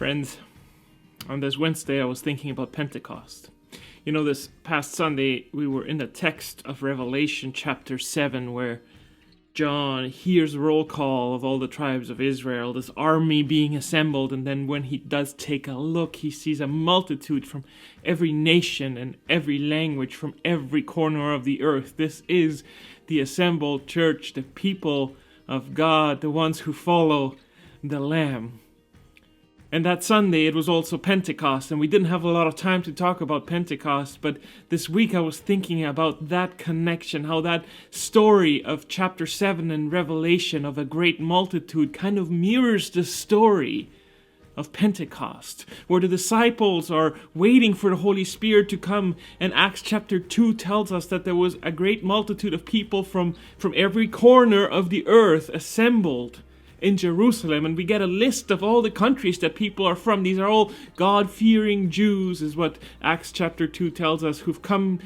friends. On this Wednesday, I was thinking about Pentecost. You know, this past Sunday, we were in the text of Revelation chapter 7, where John hears a roll call of all the tribes of Israel, this army being assembled, and then when he does take a look, he sees a multitude from every nation and every language, from every corner of the earth. This is the assembled church, the people of God, the ones who follow the Lamb. And that Sunday, it was also Pentecost, and we didn't have a lot of time to talk about Pentecost, but this week I was thinking about that connection, how that story of chapter 7 in Revelation of a great multitude kind of mirrors the story of Pentecost, where the disciples are waiting for the Holy Spirit to come, and Acts chapter 2 tells us that there was a great multitude of people from every corner of the earth assembled in Jerusalem, and we get a list of all the countries that people are from. These are all God-fearing Jews, is what Acts chapter 2 tells us, who've come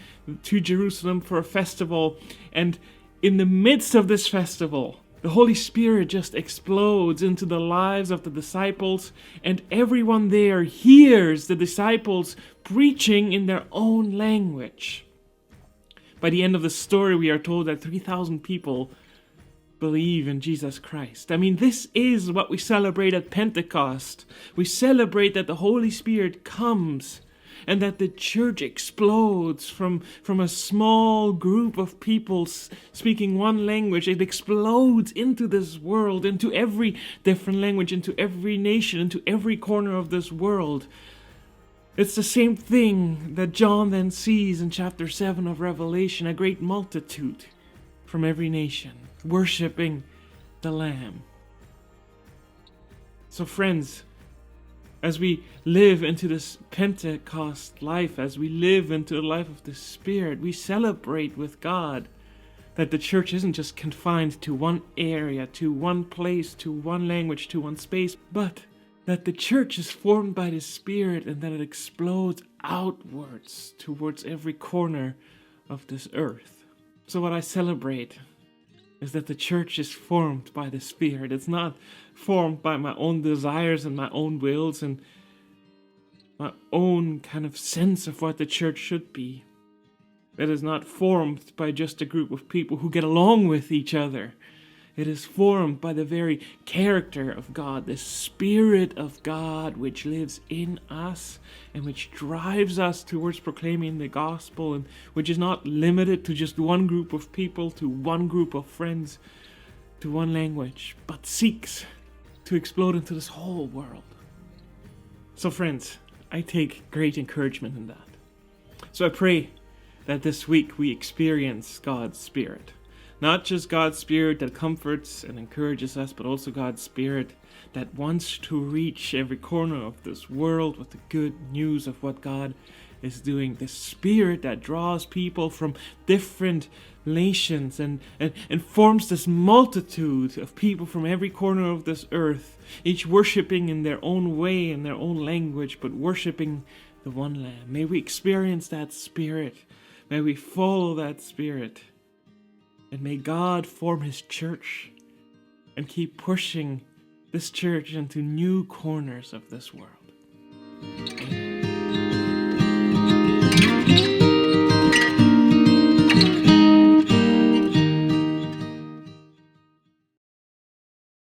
to Jerusalem for a festival. And in the midst of this festival, the Holy Spirit just explodes into the lives of the disciples, and everyone there hears the disciples preaching in their own language. By the end of the story, we are told that 3,000 people believe in Jesus Christ. I mean, this is what we celebrate at Pentecost. We celebrate that the Holy Spirit comes and that the church explodes from a small group of people speaking one language. It explodes into this world, into every different language, into every nation, into every corner of this world. It's the same thing that John then sees in chapter 7 of Revelation, a great multitude from every nation worshiping the Lamb. So friends, as we live into this Pentecost life, as we live into the life of the Spirit, we celebrate with God that the church isn't just confined to one area, to one place, to one language, to one space, but that the church is formed by the Spirit and that it explodes outwards towards every corner of this earth. So what I celebrate is that the church is formed by the Spirit. It's not formed by my own desires and my own wills and my own kind of sense of what the church should be. It is not formed by just a group of people who get along with each other. It is formed by the very character of God, the Spirit of God which lives in us and which drives us towards proclaiming the gospel, and which is not limited to just one group of people, to one group of friends, to one language, but seeks to explode into this whole world. So friends, I take great encouragement in that. So I pray that this week we experience God's Spirit. Not just God's Spirit that comforts and encourages us, but also God's Spirit that wants to reach every corner of this world with the good news of what God is doing. The Spirit that draws people from different nations and forms this multitude of people from every corner of this earth, each worshiping in their own way, in their own language, but worshiping the one Lamb. May we experience that Spirit. May we follow that Spirit. And may God form His church and keep pushing this church into new corners of this world. Amen.